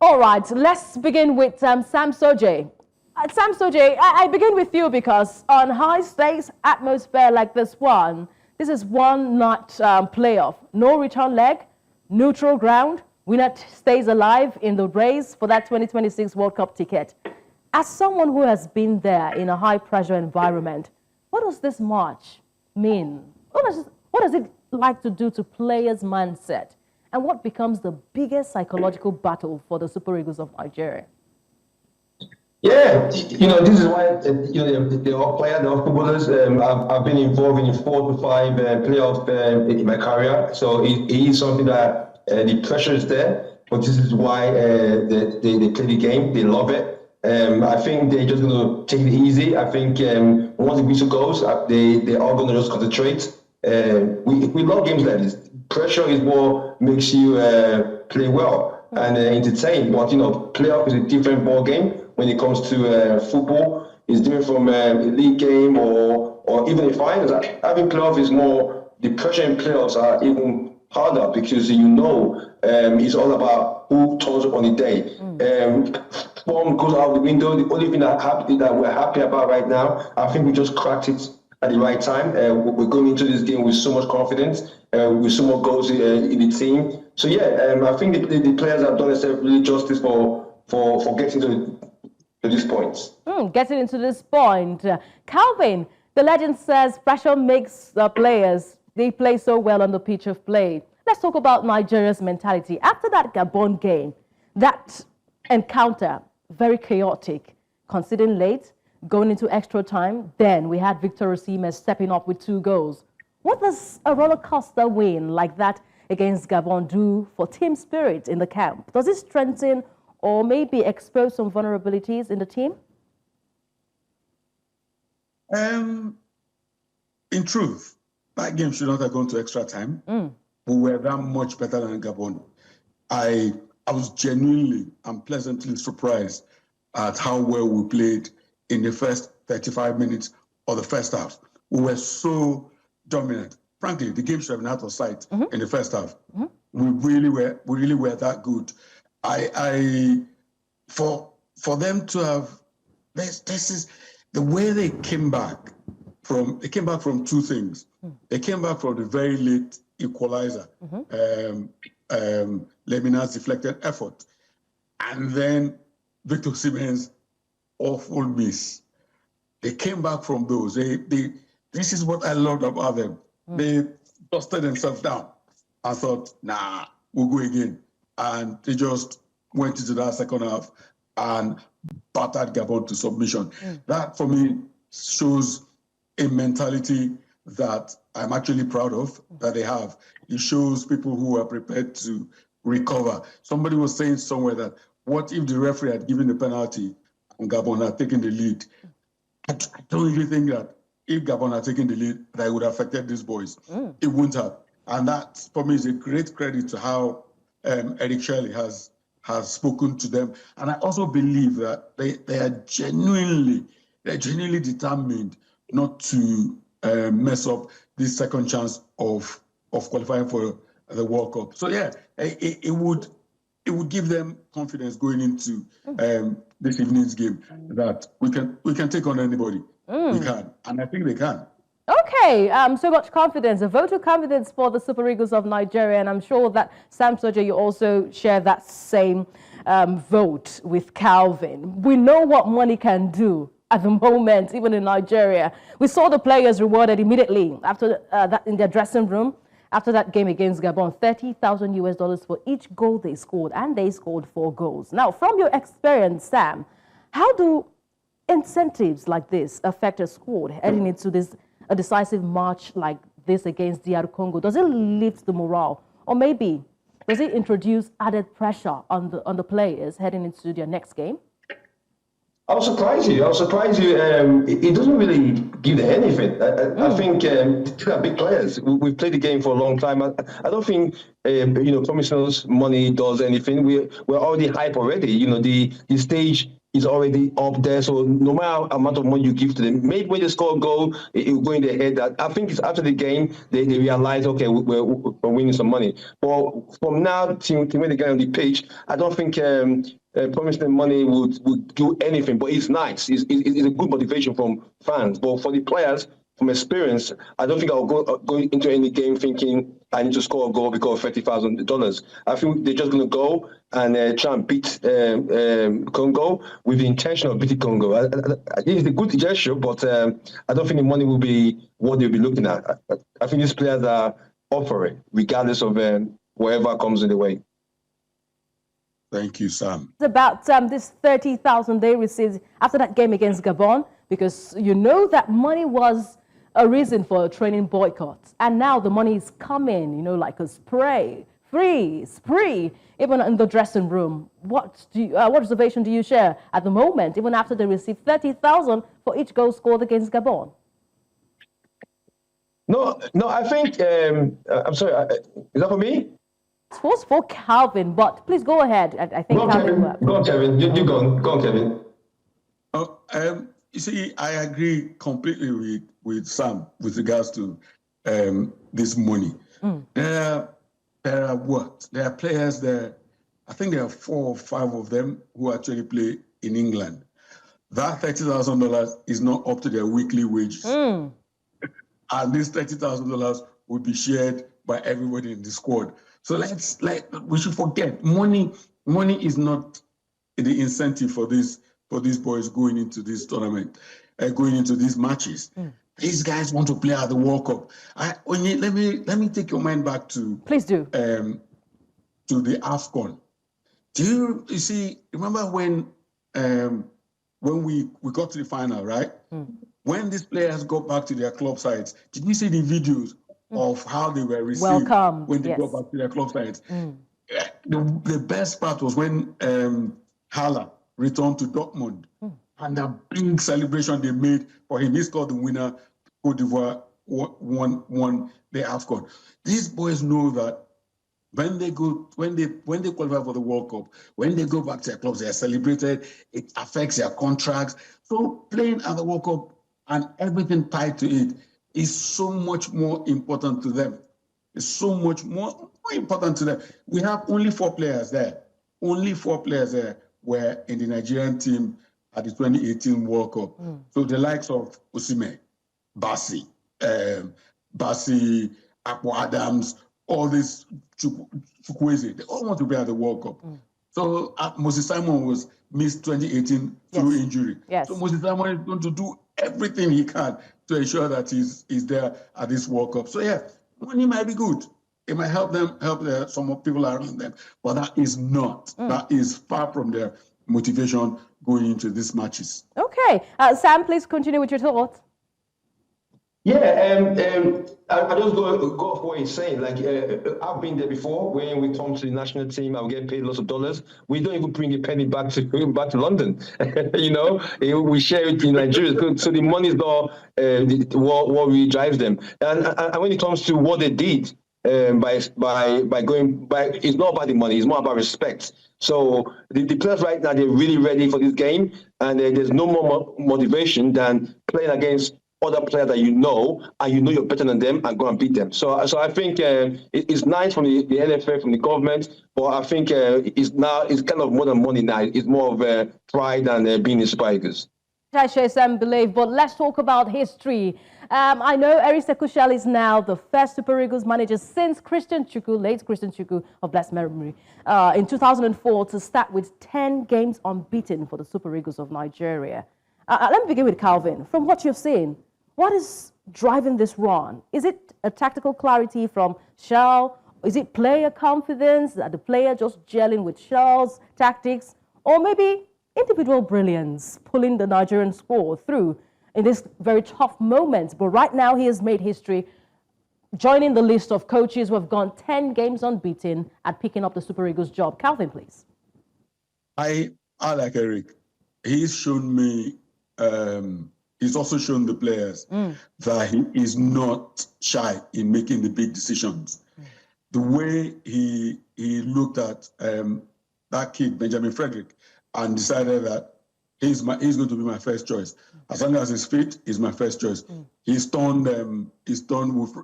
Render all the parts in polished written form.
All right, let's begin with Sam Sodje. Sam Sodje, I begin with you because on high stakes atmosphere like this is one not playoff. No return leg, neutral ground. Winner stays alive in the race for that 2026 World Cup ticket. As someone who has been there in a high pressure environment, what does this match mean? What does it like to do to players' mindset? And what becomes the biggest psychological battle for the Super Eagles of Nigeria? Yeah, this is why the all players, the all footballers. I've been involved in 4 to 5 playoff in my career, so it is something that the pressure is there. But this is why they play the game. They love it. I think they're just going to take it easy. I think once the whistle goes, they're all going to just concentrate. We love games like this. Pressure is what makes you play well and entertain. But playoff is a different ball game when it comes to football. It's different from a league game or even a finals. Having playoff is more. The pressure in playoffs are even harder because it's all about who turns up on the day. Form goes out the window. The only thing that we're happy about right now, I think we just cracked it at the right time. We're going into this game with so much confidence, with so much goals in the team. So I think the players have done themselves really justice for getting to this point. Getting into this point. Calvin, the legend says pressure makes the players, they play so well on the pitch of play. Let's talk about Nigeria's mentality. After that Gabon game, that encounter, very chaotic, conceding late, going into extra time, then we had Victor Osimhen stepping up with 2 goals. What does a roller coaster win like that against Gabon do for team spirit in the camp? Does it strengthen or maybe expose some vulnerabilities in the team? In truth, that game should not have gone to extra time. We were that much better than Gabon. I was genuinely and pleasantly surprised at how well we played in the first 35 minutes of the first half. We were so dominant. Frankly, the game should have been out of sight in the first half. We really were that good. For them to have this is the way they came back from. They came back from 2 things. They came back from the very late equalizer, Lemina's deflected effort, and then Victor Osimhen's awful miss. They came back from those. This is what I loved about them. They dusted themselves down. I thought, nah, we'll go again. And they just went into that second half and battered Gabon to submission. That, for me, shows a mentality that I'm actually proud of, that they have. It shows people who are prepared to recover. Somebody was saying somewhere that, what if the referee had given the penalty and Gabon had taken the lead? I don't really think that if Gabon had taken the lead, that would have affected these boys. It wouldn't have. And that, for me, is a great credit to how Eric Chelle has spoken to them. And I also believe that they are genuinely determined not to mess up this second chance of qualifying for the World Cup. So it would give them confidence going into this evening's game that we can take on anybody. We can, and I think they can. Okay, so much confidence, a vote of confidence for the Super Eagles of Nigeria, and I'm sure that Sam Sodje, you also share that same vote with Calvin. We know what money can do at the moment, even in Nigeria. We saw the players rewarded immediately after that in their dressing room. After that game against Gabon, $30,000 for each goal they scored, and they scored 4 goals. Now, from your experience, Sam, how do incentives like this affect a squad heading into a decisive match like this against DR Congo? Does it lift the morale, or maybe does it introduce added pressure on the players heading into their next game? I'll surprise you. It doesn't really give them anything. I think these are big players. We've played the game for a long time. I don't think promising us money does anything. We're already hype already. The stage is already up there. So no matter amount of money you give to them, maybe when they score a goal, it will go in their head. That I think it's after the game they realize, okay, we're winning some money. But from now till when they get on the pitch, I don't think promising them money would do anything. But it's nice. It's a good motivation from fans. But for the players, from experience, I don't think I'll go into any game thinking I need to score a goal because of $30,000. I think they're just going to go and try and beat Congo with the intention of beating Congo. It's a good gesture, but I don't think the money will be what they'll be looking at. I think these players are up for it, regardless of whatever comes in the way. Thank you, Sam. It's about this 30,000 they received after that game against Gabon, because you know that money was a reason for a training boycott. And now the money is coming, you know, like a spree, even in the dressing room. What observation do you share at the moment, even after they received 30,000 for each goal scored against Gabon? No, I think, I'm sorry, is that for me? It was for Calvin, but please go ahead. I think Calvin. Go on, Kevin. You go on. Go on, Kevin. You see, I agree completely with Sam with regards to this money. There are players there. I think there are 4 or 5 of them who actually play in England. That $30,000 is not up to their weekly wages. And this $30,000 will be shared by everybody in the squad. So we should forget money is not the incentive for these boys going into this tournament, going into these matches. These guys want to play at the World Cup. Let me take your mind back to please do to the AFCON. Do you see? Remember when we got to the final, right? When these players got back to their club sides, did you see the videos of how they were received when they got back to their club sides? The best part was when Hala returned to Dortmund and the big celebration they made for him. He scored the winner. Cote d'Ivoire won the AFCON. These boys know that when they qualify for the World Cup, when they go back to their clubs, they are celebrated. It affects their contracts. So playing at the World Cup and everything tied to it is so much more important to them. It's so much more important to them. We have only 4 players there. Only 4 players there were in the Nigerian team at the 2018 World Cup. So the likes of Osimhen, Bassi, Akpo Adams, all this Chukwueze, they all want to be at the World Cup. So Moses Simon was missed 2018 through injury. So Moses Simon is going to do everything he can to ensure that he's there at this World Cup. So yeah, money might be good. It might help them, some people around them, but that is not. That is far from their motivation going into these matches. Okay. Sam, please continue with your thoughts. Yeah, I just go off what he's saying. Like, I've been there before. When we come to the national team, I will get paid lots of dollars. We don't even bring a penny back to London. You know, we share it in Nigeria. So the money is not what really drives them. And when it comes to what they did by going by, it's not about the money. It's more about respect. So the players right now, they're really ready for this game, and there's no more motivation than playing against other players that you know, and you know you're better than them, and go and beat them. So I think it's nice from the NFA, from the government, but I think it's kind of more than money now. It's more of pride and being the Super Eagles. I share some belief, but let's talk about history. I know Eric Chelle is now the first Super Eagles manager since late Christian Chukwu of blessed memory, in 2004 to start with 10 games unbeaten for the Super Eagles of Nigeria. Let me begin with Calvin. From what you've seen, what is driving this run? Is it a tactical clarity from Chelle? Is it player confidence? Are the player just gelling with Chelle's tactics? Or maybe individual brilliance pulling the Nigerian squad through in this very tough moment? But right now he has made history, joining the list of coaches who have gone 10 games unbeaten at picking up the Super Eagles job. Calvin, please. I like Eric. He's shown me, he's also shown the players that he is not shy in making the big decisions. The way he looked at that kid, Benjamin Frederick, and decided that he's going to be my first choice. As long as he's fit, he's my first choice. He's turned with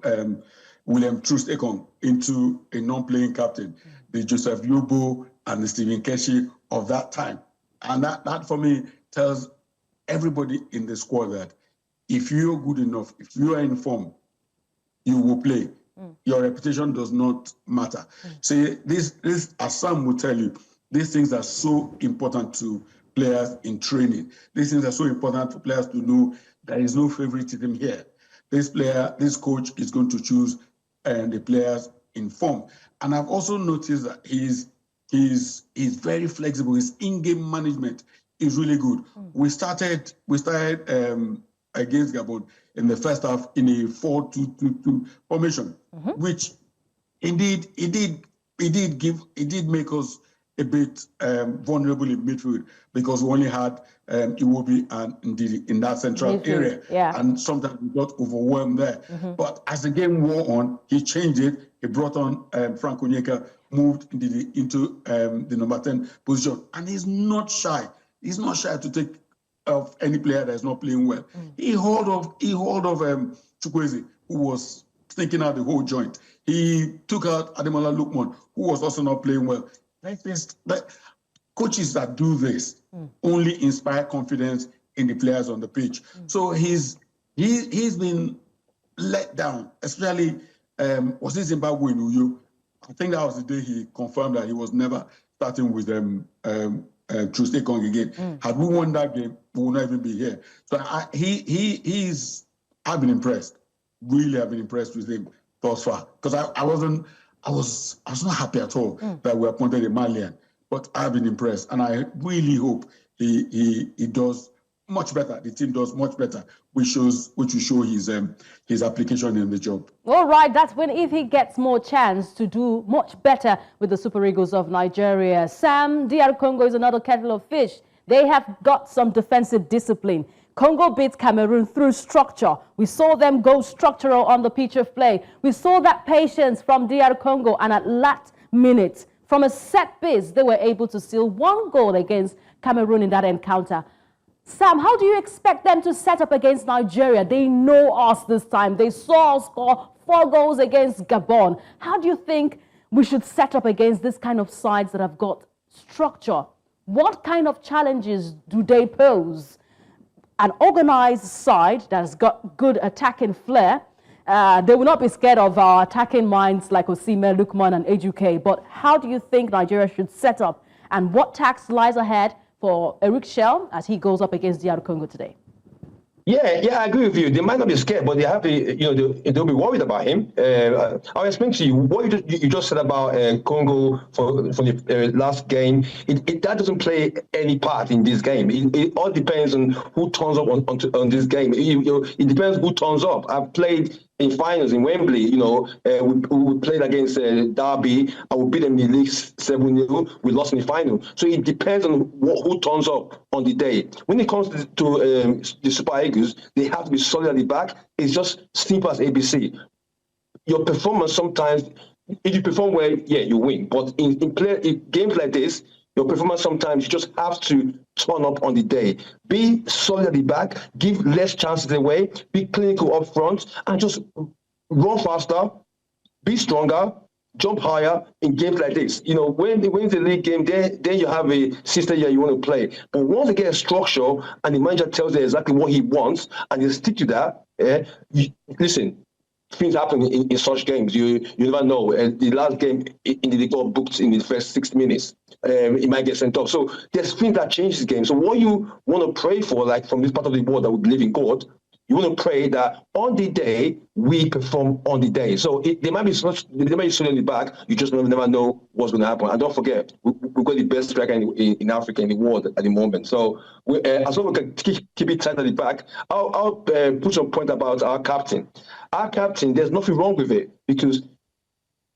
William Troost-Ekong into a non-playing captain, the Joseph Yobo and the Stephen Keshi of that time. And that for me tells everybody in the squad that if you're good enough, if you are in form, you will play. Your reputation does not matter. See, this, as Sam will tell you, these things are so important to players in training. These things are so important for players to know there is no favoritism here. This coach is going to choose the players in form. And I've also noticed that he's very flexible. His in-game management is really good. We started against Gabon in the first half in a 4-2-2-2 formation, which indeed it did make us a bit vulnerable in midfield because we only had Iwobi and Ndidi in that central area, and sometimes we got overwhelmed there. But as the game wore on, he changed it. He brought on Frank Onyeka, moved Ndidi into the number 10 position, and he's not shy. He's not shy to take of any player that is not playing well. He hauled off Chukwueze, who was thinking out the whole joint. He took out Ademola Lookman, who was also not playing well. Coaches that do this only inspire confidence in the players on the pitch. So he's been let down, especially was it Zimbabwe in Uyo? I think that was the day he confirmed that he was never starting with Troost-Ekong again. Had we won that game, we would not even be here. So I've been impressed. Really, I've been impressed with him thus far. Because I was not happy at all that we appointed a Malian. But I've been impressed, and I really hope he does much better. The team does much better, which will show his application in the job. All right, that's when if he gets more chance to do much better with the Super Eagles of Nigeria. Sam, DR Congo is another kettle of fish. They have got some defensive discipline. Congo beat Cameroon through structure. We saw them go structural on the pitch of play. We saw that patience from DR Congo, and at last minute, from a set piece, they were able to seal one goal against Cameroon in that encounter. Sam, how do you expect them to set up against Nigeria? They know us this time. They saw us score 4 goals against Gabon. How do you think we should set up against this kind of sides that have got structure? What kind of challenges do they pose? An organized side that has got good attacking flair. They will not be scared of our attacking minds like Osimhen, Lookman, and Ejuke. But how do you think Nigeria should set up? And what task lies ahead for Eric Chelle as he goes up against DR Congo today? Yeah, I agree with you. They might not be scared, but they have to, they'll be worried about him. I'll explain to you what you just said about Congo for the last game. That doesn't play any part in this game. It all depends on who turns up on this game. It depends who turns up. I've played in finals in Wembley, we played against Derby, and we beat them in the league 7-0. We lost in the final. So it depends on who turns up on the day. When it comes to the Super Eagles, they have to be solid at the back. It's just simple as ABC. Your performance sometimes, if you perform well, yeah, you win. But in games like this, your performance sometimes you just have to turn up on the day. Be solid at the back, give less chances away, be clinical up front, and just run faster, be stronger, jump higher in games like this. When it's a league game, then you have a system you want to play. But once they get a structure and the manager tells them exactly what he wants and they stick to that, listen, things happen in such games. You never know. The last game in the league got booked in the first 6 minutes. It might get sent off. So there's things that change the game. So what you want to pray for, like from this part of the world that we believe in God, you want to pray that on the day we perform on the day. So there might be something in the back. You just never know what's going to happen. And don't forget, we've got the best striker in Africa, in the world at the moment. So as long as we can keep it tight at the back, I'll put some point about our captain. Our captain, there's nothing wrong with it because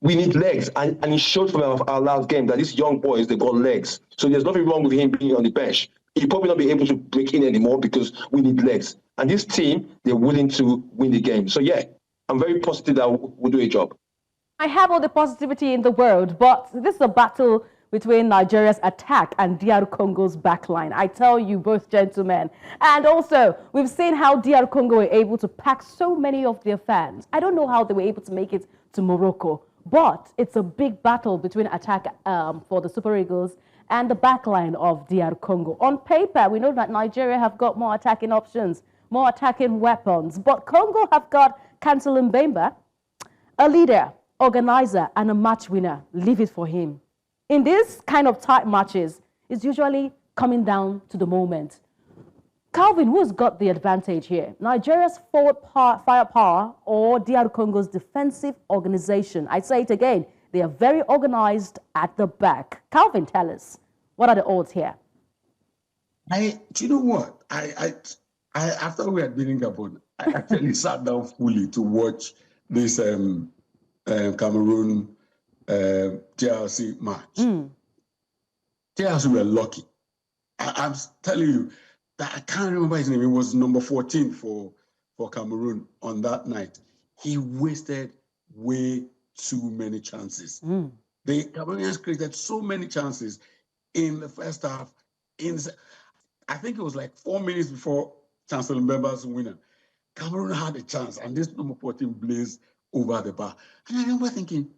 we need legs, and it showed from our last game that these young boys, they got legs. So there's nothing wrong with him being on the bench. He'll probably not be able to break in anymore because we need legs. And this team, they're willing to win the game. So yeah, I'm very positive that we'll do a job. I have all the positivity in the world, but this is a battle between Nigeria's attack and DR Congo's backline. I tell you, both gentlemen. And also, we've seen how DR Congo were able to pack so many of their fans. I don't know how they were able to make it to Morocco, but it's a big battle between attack for the Super Eagles and the backline of DR Congo. On paper, we know that Nigeria have got more attacking options, more attacking weapons, but Congo have got Kansel Mbemba, a leader, organizer, and a match winner. Leave it for him. In these kind of tight matches, it's usually coming down to the moment. Calvin, who's got the advantage here? Nigeria's forward firepower or DR Congo's defensive organization? I say it again, they are very organized at the back. Calvin, tell us, what are the odds here? Do you know what? I after we had been in Gabon, I actually sat down fully to watch this Cameroon TRC match. TRC were lucky. I'm telling you that I can't remember his name. It was number 14 for Cameroon on that night. He wasted way too many chances. The Cameroonians created so many chances in the first half. I think it was like 4 minutes before Chancellor Mbemba's winner. Cameroon had a chance, and this number 14 blazed over the bar. And I remember thinking,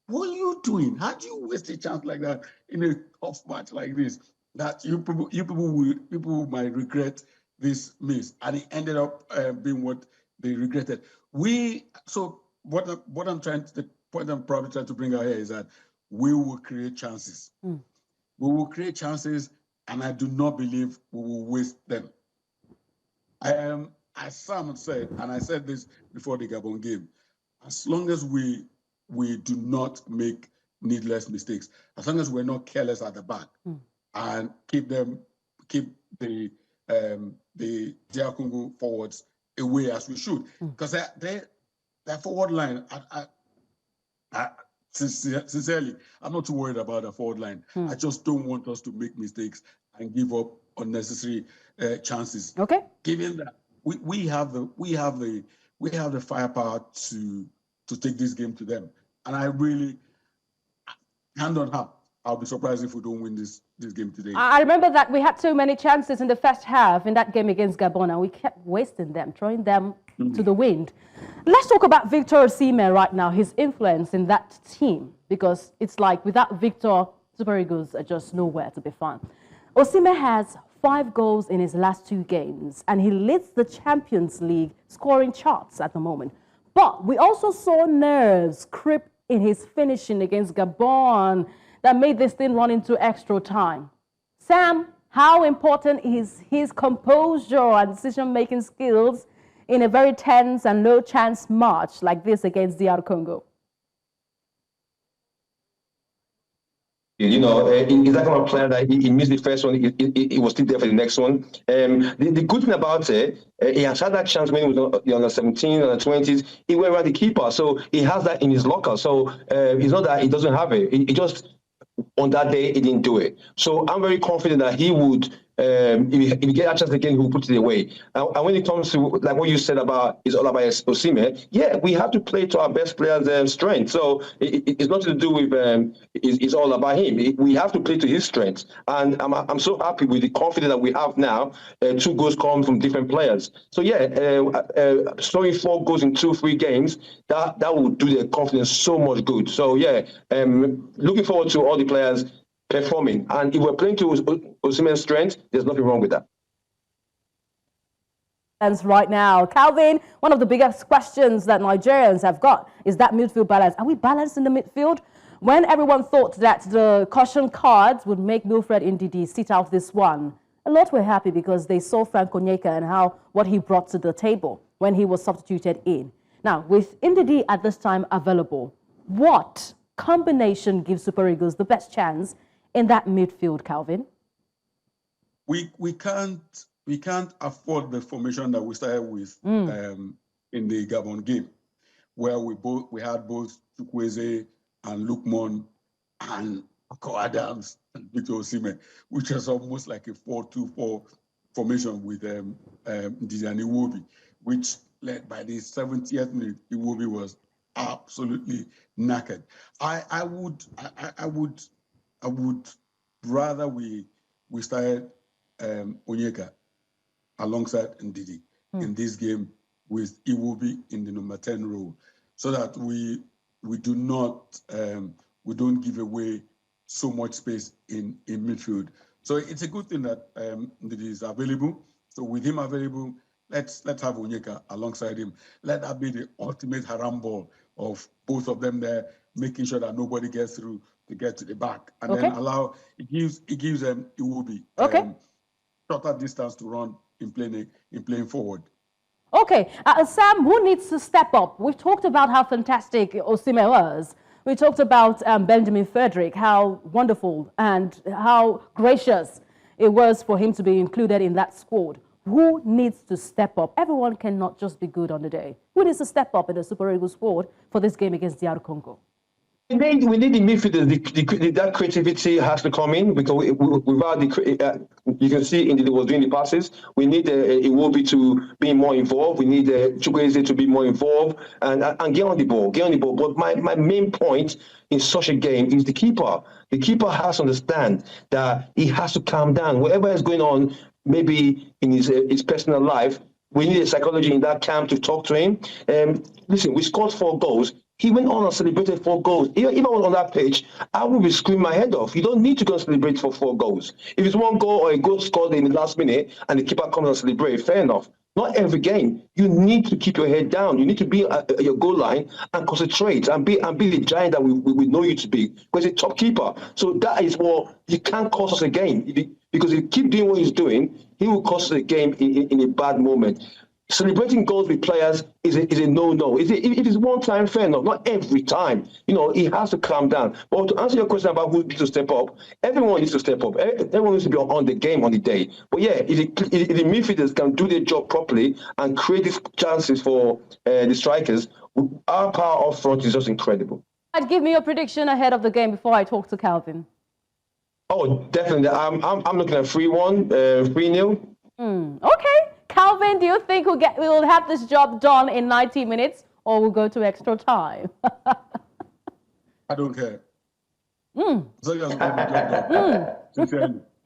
what are you doing? How do you waste a chance like that in a tough match like this? That you people might regret this miss, and it ended up being what they regretted. So what I'm trying to, the point I'm probably trying to bring out here is that we will create chances. We will create chances, and I do not believe we will waste them. As Sam said, and I said this before the Gabon game, as long as we do not make needless mistakes, as long as we're not careless at the back, and keep the DR Congo forwards away as we should, because their forward line, sincerely, I'm not too worried about the forward line. I just don't want us to make mistakes and give up unnecessary chances. Okay. Given that we have the firepower to take this game to them, and I really, hand on heart, I'll be surprised if we don't win this game today. I remember that we had so many chances in the first half in that game against Gabon, and we kept wasting them, throwing them to the wind. Let's talk about Victor Osimhen right now, his influence in that team, because it's like without Victor, Super Eagles are just nowhere to be found. Osimhen has 5 goals in his last 2 games, and he leads the Champions League scoring charts at the moment. But we also saw nerves creep in his finishing against Gabon that made this thing run into extra time. Sam, how important is his composure and decision-making skills in a very tense and low-chance match like this against DR Congo? You know, he's that kind of player that he missed the first one, he was still there for the next one. The good thing about it, he has had that chance when he was on the 17, on the 20s, he went around the keeper, so he has that in his locker. So it's not that he doesn't have it, he just, on that day, he didn't do it. So I'm very confident that he would, if he get a chance again, he will put it away. And when it comes to, like what you said about, it's all about Osimhen, yeah, we have to play to our best players' strength. So it's nothing to do with, it's all about him. We have to play to his strengths. And I'm so happy with the confidence that we have now. 2 goals come from different players. So yeah, scoring 4 goals in 2-3 games, that will do the confidence so much good. So yeah, looking forward to all the players performing. And if we're playing to Osimhen's strength, there's nothing wrong with that. Right now, Calvin, one of the biggest questions that Nigerians have got is that midfield balance. Are we balanced in the midfield? When everyone thought that the caution cards would make Wilfred Ndidi sit out this one, a lot were happy because they saw Frank Onyeka and what he brought to the table when he was substituted in. Now, with Ndidi at this time available, what combination gives Super Eagles the best chance in that midfield, Calvin? We can't afford the formation that we started with in the Gabon game, where we had both Chukwueze and Lukman and Ako Adams and Victor Osimhen, which is almost like a 4-2-4 formation with Ndidi and Iwobi, which led by the 70th minute, Iwobi was absolutely knackered. I would I would rather we started Onwuka alongside Ndidi in this game with Iwobi in the number 10 role, so that we don't give away so much space in midfield. So it's a good thing that Ndidi is available. So with him available, let's have Onwuka alongside him. Let that be the ultimate haram ball of both of them there, making sure that nobody gets through to get to the back, and then it gives them Iwobi shorter distance to run in playing forward. Okay, Sam, who needs to step up? We've talked about how fantastic Osimhen was. We talked about Benjamin Frederick, how wonderful and how gracious it was for him to be included in that squad. Who needs to step up? Everyone cannot just be good on the day. Who needs to step up in the Super Eagles squad for this game against DR Congo? We need the midfielders. That creativity has to come in, because without you can see Ndidi was doing the passes. We need Iwobi to be more involved. We need Chukwueze to be more involved and get on the ball. But my main point in such a game is the keeper. The keeper has to understand that he has to calm down. Whatever is going on, maybe in his personal life, we need a psychology in that camp to talk to him. Listen, we scored 4 goals. He went on and celebrated 4 goals. If I was on that pitch, I would be screaming my head off. You don't need to go and celebrate for 4 goals. If it's 1 goal or a goal scored in the last minute and the keeper comes and celebrates, fair enough. Not every game. You need to keep your head down. You need to be at your goal line and concentrate and be the giant that we know you to be. Because he's a top keeper. So that is what you can't cost us a game. Because if you keep doing what he's doing, he will cost us a game in a bad moment. Celebrating goals with players is a no-no. If it's one time, fair enough. Not every time. He has to calm down. But to answer your question about who needs to step up, everyone needs to step up. Everyone needs to be on the game on the day. But yeah, if the midfielders can do their job properly and create these chances for the strikers, our power up front is just incredible. Give me your prediction ahead of the game before I talk to Calvin. Oh, definitely. I'm looking at 3-1, 3-0. Okay. Calvin, do you think we'll have this job done in 90 minutes or we'll go to extra time? I don't care. I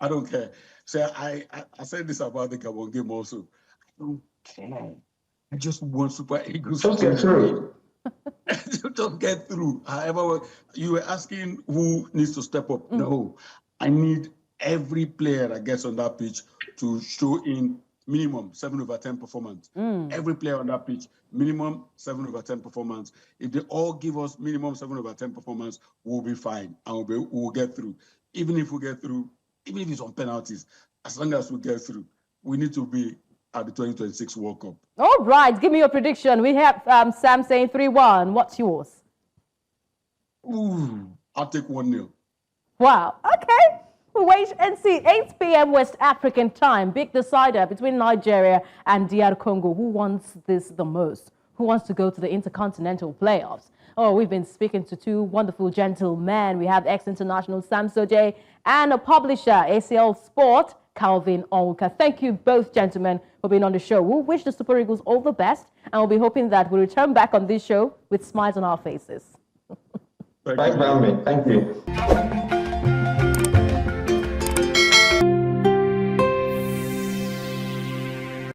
don't care. So I said this about the Gabon game also. I don't care. I just want Super Eagles to get through. Don't get through. However, you were asking who needs to step up. No, I need every player that gets on that pitch to show in minimum 7/10 performance. Every player on that pitch, minimum 7/10 performance. If they all give us minimum 7/10 performance, we'll be fine and we'll get through. Even if we get through, even if it's on penalties, as long as we get through, we need to be at the 2026 World Cup. All right, give me your prediction. We have Sam saying 3-1. What's yours? I'll take 1-0. Wow, okay. Wait and see. 8 p.m. West African time. Big decider between Nigeria and DR Congo. Who wants this the most? Who wants to go to the intercontinental playoffs? Oh, we've been speaking to 2 wonderful gentlemen. We have ex-international Sam Sodje and a publisher, ACLSports, Calvin Onwuka. Thank you both, gentlemen, for being on the show. We wish the Super Eagles all the best, and we'll be hoping that we'll return back on this show with smiles on our faces. Thanks, Melvin. Thank you.